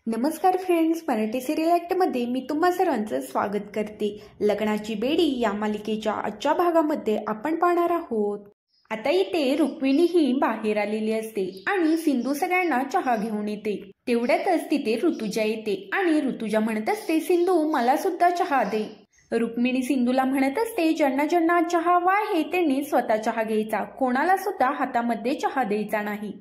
नमस्कार friends, Marathi serial ॲक्टमध्ये मी तुम्हा सर्वांचं स्वागत करते। लग्नाची बेडी या मालिकेच्या आजच्या भागामध्ये आपण पाहणार आहोत। आता इथे रुक्मिणी ही बाहेर आलेली असते आणि सिंधू सगळ्यांना चहा घेऊन येते। तेवढ्यातच तिथे ऋतुजा येते आणि ऋतुजा म्हणत असते, सिंधू मला सुद्धा चहा दे। रुक्मिणी सिंधूला म्हणत असते, ज्यांना ज्यांना चहा हवा आहे त्यांनी स्वतः चहा घ्यायचा, कोणाला सुद्धा हातामध्ये चहा द्यायचा नाही।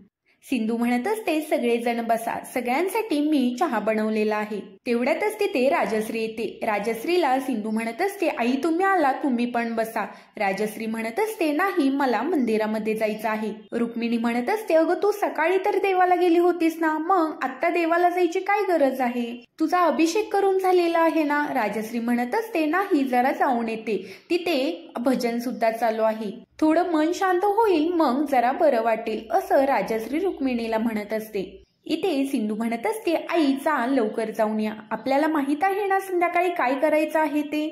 सिंधू म्हणत असते, सगळेजण बसा, सगळ्यांसाठी मी चहा बनवलेला आहे। तेवढ्यातच तिथे राजश्री येते। राजश्रीला सिंधू म्हणत असते, आई तुम्ही आला, तुम्ही पण बसा। राजश्री म्हणत असते, नाही मला मंदिरामध्ये जायचं आहे। रुक्मिणी म्हणत असते, अगं तू सकाळी तर देवाला गेली होतीस ना, मग आता देवाला जायची काय गरज आहे? तुझा अभिषेक करून झालेला आहे ना। राजश्री म्हणत असते, नाही जरा जाऊन येते, तिथे भजन सुद्धा चालू आहे, थोडं मन शांत होईल, मग जरा बरं वाटेल, असं राजश्री रुक्मिणीला म्हणत असते। इथे सिंधू म्हणत असते, आई चा लवकर जाऊन या, आपल्याला माहित आहे ना संध्याकाळी काय करायचं आहे ते।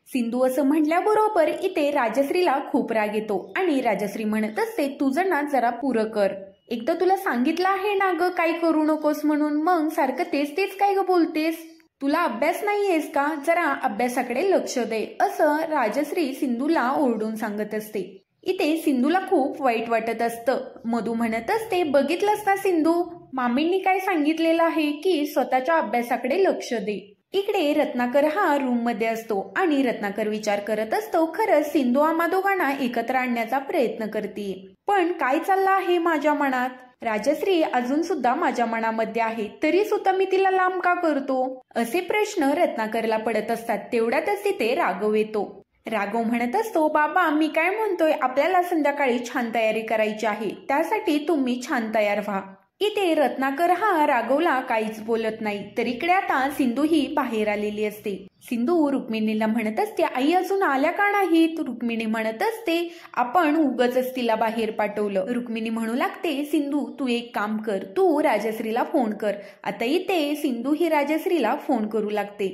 सिंधू असं म्हटल्याबरोबर इथे राजश्रीला खूप राग येतो आणि राजश्री म्हणत असते, तुझं ना जरा पुरं कर, एकदा तुला सांगितलं आहे ना ग काय करू नकोस म्हणून, मग सारखं तेच तेच काय ग बोलतेस? तुला अभ्यास नाहीयेस का? जरा अभ्यासाकडे लक्ष दे, असं राजश्री सिंधूला ओरडून सांगत असते। इथे सिंधूला खूप वाईट वाटत असतं। मधू म्हणत असते, बघितलंस ना सिंधू, मामींनी काय सांगितलेलं आहे की स्वतःच्या अभ्यासाकडे लक्ष दे। इकडे रत्नाकर हा रूम मध्ये असतो आणि रत्नाकर विचार करत असतो, खरंच सिंधू आम्हा दोघांना एकत्र आणण्याचा प्रयत्न करते, पण काय चाललं आहे माझ्या मनात? राजश्री अजून सुद्धा माझ्या मनामध्ये आहे, तरी सुद्धा मी तिला लांब का करतो? असे प्रश्न रत्नाकरला पडत असतात। तेवढ्यातच तिथे राघव येतो। राघव म्हणत असतो, बाबा मी काय म्हणतोय, आपल्याला संध्याकाळी छान तयारी करायची आहे, त्यासाठी तुम्ही छान तयार व्हा। इथे रत्नाकर हा राघवला काहीच बोलत नाही, तर इकडे आता सिंधू ही बाहेर आलेली असते। सिंधू रुक्मिणीला म्हणत असते, आई अजून आल्या का नाहीत? रुक्मिणी म्हणत असते, आपण उगाचच तिला बाहेर पाठवलं। रुक्मिणी म्हणू लागते, सिंधू तू एक काम कर, तू राजश्रीला फोन कर। आता इथे सिंधू ही राजश्रीला फोन करू लागते,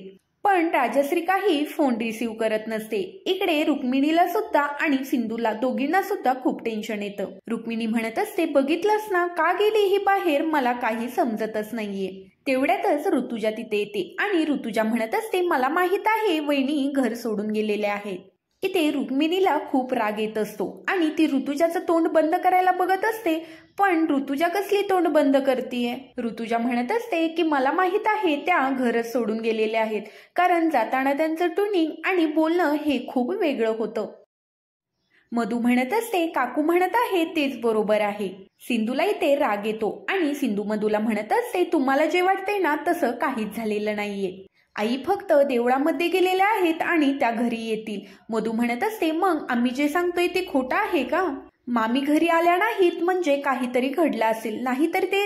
पण राजश्री काही फोन रिसीव्ह करत नसते। इकडे रुक्मिणीला सुद्धा आणि सिंधूला दोघींना सुद्धा खूप टेन्शन येतं। रुक्मिणी म्हणत असते, बघितलंस ना का गेली ही बाहेर, मला काही समजतच नाहीये। तेवढ्यातच ऋतुजा तिथे येते आणि ऋतुजा म्हणत असते, मला माहित आहे वहिनी घर सोडून गेलेले आहेत। इथे रुक्मिणीला खूप राग येत असतो आणि ती ऋतुजाचं तोंड बंद करायला बघत असते, पण ऋतुजा कसली तोंड बंद करतीये? ऋतुजा म्हणत असते की मला माहित आहे त्या घरच सोडून गेलेले आहेत, कारण जाताना त्यांचं ट्युनिंग आणि बोलणं हे खूप वेगळं होतं। मधू म्हणत असते, काकू म्हणत आहे तेच बरोबर आहे। सिंधूला इथे राग येतो आणि सिंधू मधूला म्हणत असते, तुम्हाला जे वाटते ना तसं काहीच झालेलं नाहीये, आई फक्त देवळामध्ये गेलेल्या आहेत आणि त्या घरी येतील। मधू म्हणत असते, मग आम्ही जे सांगतोय ते खोटं आहे का? मामी घरी आल्या नाहीत म्हणजे काहीतरी घडलं असेल, नाहीतर ते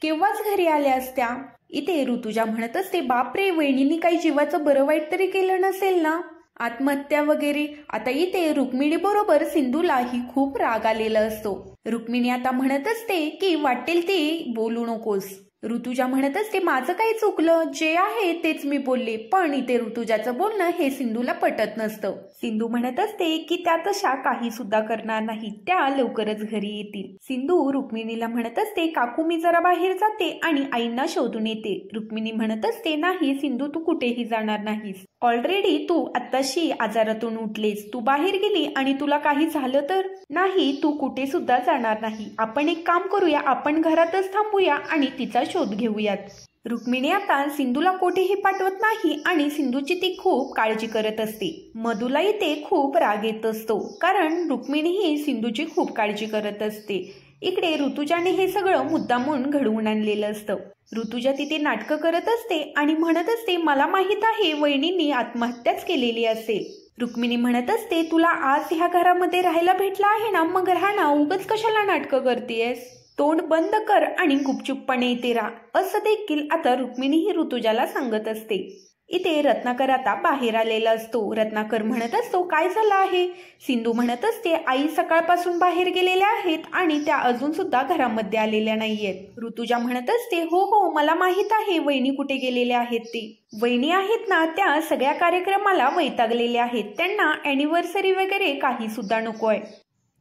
केव्हाच घरी आल्या असत्या। इथे ऋतुजा म्हणत असते, बापरे, वहिनींनी काही जीवाचं बरं वाईट तरी केलं नसेल ना, आत्महत्या वगैरे। आता इथे रुक्मिणी बरोबर सिंधूलाही खूप राग आलेला असतो। रुक्मिणी आता म्हणत असते की वाटेल ते बोलू नकोस। ऋतुजा म्हणत असते, माझं काही चुकलं, जे आहे तेच मी बोलले, पण इथे ऋतुजाचं बोलणं हे सिंधूला पटत नसतं। सिंधू म्हणत असते की त्या तशा काही सुद्धा करणार नाही, त्या लवकरच घरी येतील। सिंधू रुक्मिणीला म्हणत असते, काकू मी जरा बाहेर जाते आणि आईंना शोधून येते। रुक्मिणी म्हणत असते, नाही सिंधू तू कुठेही जाणार नाहीस, ऑलरेडी तू आत्ताशी आजारातून उठलीस, तू बाहेर गेली आणि तुला काही झालं तर? नाही, तू कुठे सुद्धा जाणार नाही, आपण एक काम करूया, आपण घरातच थांबूया आणि तिचा शोध घेऊयात। रुक्मिणी आता सिंधूला कुठेही पाठवत नाही आणि सिंधूची ती खूप काळजी करत असते। मधूला इथे खूप राग येत असतो, कारण रुक्मिणी ही सिंधूची खूप काळजी करत असते। इकडे ऋतुजाने हे सगळं मुद्दामून घडवून आणलेलं असतं। ऋतुजा तिथे नाटकं करत असते आणि म्हणत असते, मला माहित आहे वहिनींनी आत्महत्याच केलेली असेल। रुक्मिणी म्हणत असते, तुला आज ह्या घरामध्ये राहायला भेटला आहे ना, मग राहा ना, उगाच कशाला नाटकं करतेयस? तोंड बंद कर आणि गुपचूपपणे येते राहा, असं देखील आता रुक्मिणी ही ऋतुजाला सांगत असते। इथे रत्नाकर आता बाहेर आलेला असतो। रत्नाकर म्हणत असतो, काय झालं आहे? सिंधू म्हणत असते, आई सकाळपासून बाहेर गेलेल्या आहेत आणि त्या अजून सुद्धा घरामध्ये आलेल्या नाहीयेत। ऋतुजा म्हणत असते, हो हो मला माहित आहे वहिनी कुठे गेलेल्या आहेत ते। वहिनी आहेत ना, त्या सगळ्या कार्यक्रमाला वैतागलेल्या आहेत, त्यांना अॅनिव्हर्सरी वगैरे काही सुद्धा नको आहे।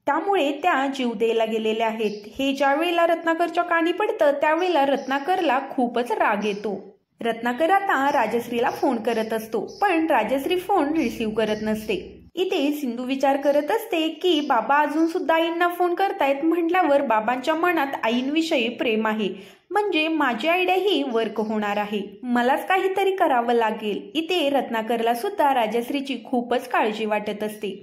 त्यामुळे त्या जीव द्यायला गेलेल्या आहेत. हे ज्या वेळेला रत्नाकरच्या कानी पडतं त्यावेळेला रत्नाकरला खूपच राग येतो. रत्नाकर आता राजश्रीला फोन करत असतो, पण राजश्री फोन रिसीव्ह करत नसते. इथे सिंधू विचार करत असते की बाबा अजून सुद्धा आईंना फोन करतायत म्हटल्यावर बाबांच्या मनात आईंविषयी प्रेम आहे, म्हणजे माझी आयडिया ही वर्क होणार आहे, मलाच काहीतरी करावं लागेल. इथे रत्नाकरला सुद्धा राजश्रीची खूपच काळजी वाटत असते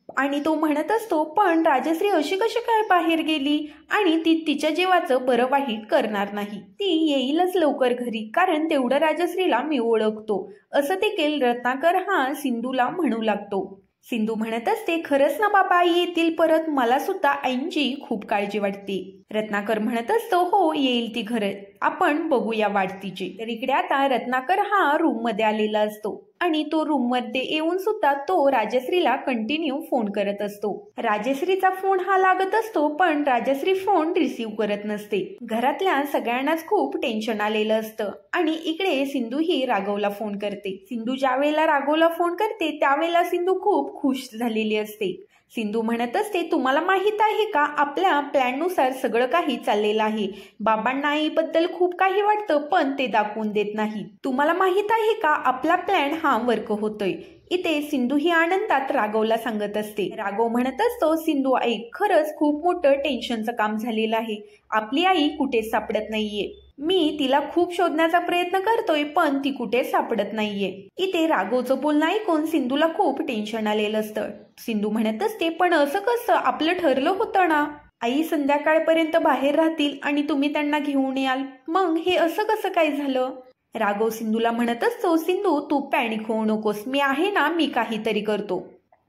आणि तो म्हणत असतो, पण राजश्री अशी कशी काय बाहेर गेली आणि ती तिच्या जीवाचं बरं वाईट करणार नाही, ती येईलच लवकर घरी, कारण तेवढं राजश्रीला मी ओळखतो, असं देखील रत्नाकर हा सिंधूला म्हणू लागतो. सिंधू म्हणत असते, खरंच ना बाबा आई येतील परत, मला सुद्धा आईंची खूप काळजी वाटते. रत्नाकर म्हणत असतो, हो येईल ती घरी, आपण बघूया वाट तिची. तर इकडे आता रत्नाकर हा रूम मध्ये आलेला असतो आणि तो रूम मध्ये येऊन सुद्धा तो राजश्रीला कंटिन्यू फोन करत असतो. राजश्रीचा फोन हा लागत असतो, पण राजश्री फोन रिसीव्ह करत नसते. घरातल्या सगळ्यांनाच खूप टेन्शन आलेलं असतं आणि इकडे सिंधू ही राघवला फोन करते. सिंधू ज्या वेळेला राघवला फोन करते त्यावेळेला सिंधू खूप खुश झालेली असते. सिंधू म्हणत असते, तुम्हाला माहित आहे का आपल्या प्लॅननुसार सगळं काही चाललेलं आहे. बाबांना आईबद्दल खूप काही वाटतं पण ते दाखवून देत नाही. तुम्हाला माहित आहे का आपला प्लॅन हा वर्क होतोय. इथे सिंधू ही आनंदात राघवला सांगत असते. राघव म्हणत असतो, सिंधू आई खरंच खूप मोठं टेन्शनचं काम झालेलं आहे. आपली आई कुठेच सापडत नाहीये. मी तिला खूप शोधण्याचा प्रयत्न करतोय पण ती कुठेच सापडत नाहीये. इथे राघवचं बोलणं ऐकून सिंधूला खूप टेन्शन आलेलं असतं. सिंधू म्हणत असते, पण असं कसं, आपलं ठरलं होतं ना आई संध्याकाळपर्यंत बाहेर राहतील आणि तुम्ही त्यांना घेऊन याल, मग हे असं कसं काय झालं. राघव सिंधूला म्हणत असतो, सिंधू तू पॅनिक होऊ नकोस, मी आहे ना, मी काहीतरी करतो.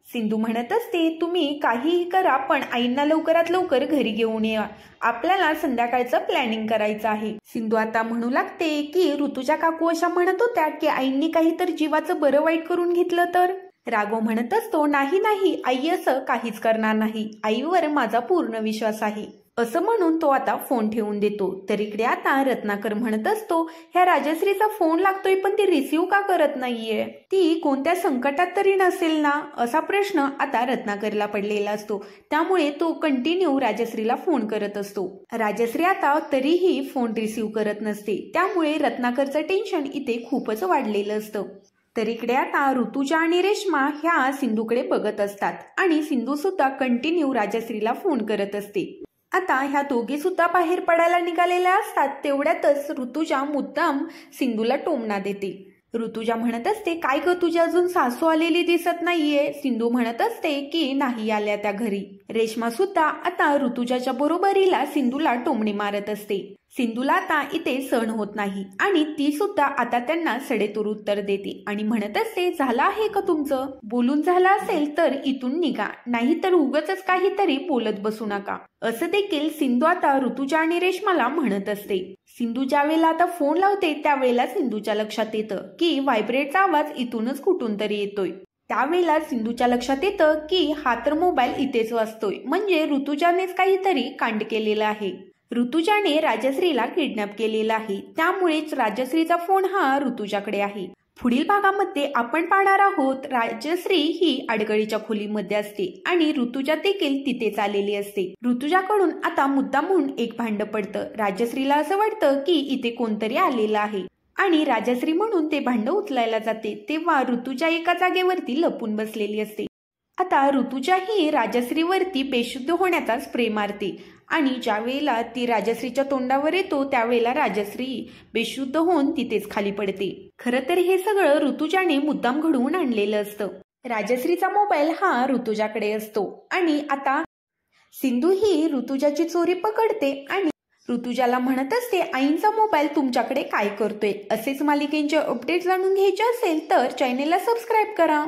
सिंधू म्हणत असते, तुम्ही काहीही करा पण आईंना लवकरात लवकर घरी घेऊन या, आपल्याला संध्याकाळचं प्लॅनिंग करायचं आहे. सिंधू आता म्हणू लागते की ऋतुजा काकू अशा म्हणत होत्या की आईंनी काहीतरी जीवाचं बरं वाईट करून घेतलं तर. राघव म्हणत असतो, नाही नाही आई असं काहीच करणार नाही, आईवर माझा पूर्ण विश्वास आहे. असं म्हणून तो आता फोन ठेवून देतो. तर इकडे आता रत्नाकर म्हणत असतो, ह्या राजश्रीचा फोन लागतोय पण ती रिसीव्ह का करत नाहीये, ती कोणत्या संकटात तरी नसेल ना, असा प्रश्न आता रत्नाकरला पडलेला असतो. त्यामुळे तो कंटिन्यू राजश्रीला फोन करत असतो. राजश्री आता तरीही फोन रिसीव्ह करत नसते. त्यामुळे रत्नाकरचं टेन्शन इथे खूपच वाढलेलं असतं. तर इकडे आता ऋतुजा आणि रेश्मा ह्या सिंधूकडे बघत असतात आणि सिंधू सुद्धा कंटिन्यू राजश्रीला फोन करत असते. आता ह्या दोघी सुद्धा बाहेर पडायला निघालेल्या असतात. तेवढ्यातच ऋतुजा मुद्दाम सिंधूला टोमणा देते. ऋतुजा म्हणत असते, काय ग तुझी अजून सासू आलेली दिसत नाहीये. सिंधू म्हणत असते की नाही आल्या त्या घरी. रेश्मा सुद्धा आता ऋतुजाच्या बरोबरीला सिंधूला टोमणे मारत असते. सिंधूला आता इथे सहन होत नाही आणि ती सुद्धा आता त्यांना सडेतोड उत्तर देते आणि म्हणत असते, झालं आहे का तुमचं, बोलून झालं असेल तर इथून निघा, नाहीतर उगाचच काहीतरी बोलत बसू नका, असं देखील सिंधू आता ऋतुजा आणि रेश्माला म्हणत असते. सिंधू ज्या वेळेला आता फोन लावते त्यावेळेला सिंधूच्या लक्षात येतं की व्हायब्रेटचा आवाज इथूनच कुठून तरी येतोय. त्यावेळेला सिंधूच्या लक्षात येतं की हा तर मोबाईल इथेच वाजतोय, म्हणजे ऋतुजानेच काहीतरी कांड केलेला आहे. ऋतुजाने राजश्रीला किडनॅप केलेला आहे, त्यामुळेच राजश्रीचा फोन हा ऋतुजाकडे आहे. पुढील भागामध्ये आपण पाहणार आहोत राजश्री ही अडगळीच्या खोलीमध्ये असते आणि ऋतुजा देखील तिथेच आलेली असते. ऋतुजाकडून आता मुद्दामहून एक भांड पडतं. राजश्रीला असं वाटतं की इथे कोणतरी आलेलं आहे आणि राजश्री म्हणून ते भांड उचलायला जाते, तेव्हा ऋतुजा एका जागेवरती लपून बसलेली असते. आता ऋतुजा ही राजश्रीवरती बेशुद्ध होण्याचा स्प्रे मारते आणि ज्या वेळेला ती राजश्रीच्या तोंडावर येतो त्यावेळेला राजश्री बेशुद्ध होऊन तिथेच खाली पडते. खरं तर हे सगळं ऋतुजाने मुद्दाम घडवून आणलेलं असतं. राजश्रीचा मोबाईल हा ऋतुजाकडे असतो आणि आता सिंधू ही ऋतुजाची चोरी पकडते आणि ऋतुजाला म्हणत असते, आईंचा मोबाईल तुमच्याकडे काय करतोय. असेच मालिकेंचे अपडेट जाणून घ्यायचे असेल तर चॅनेलला सबस्क्राईब करा.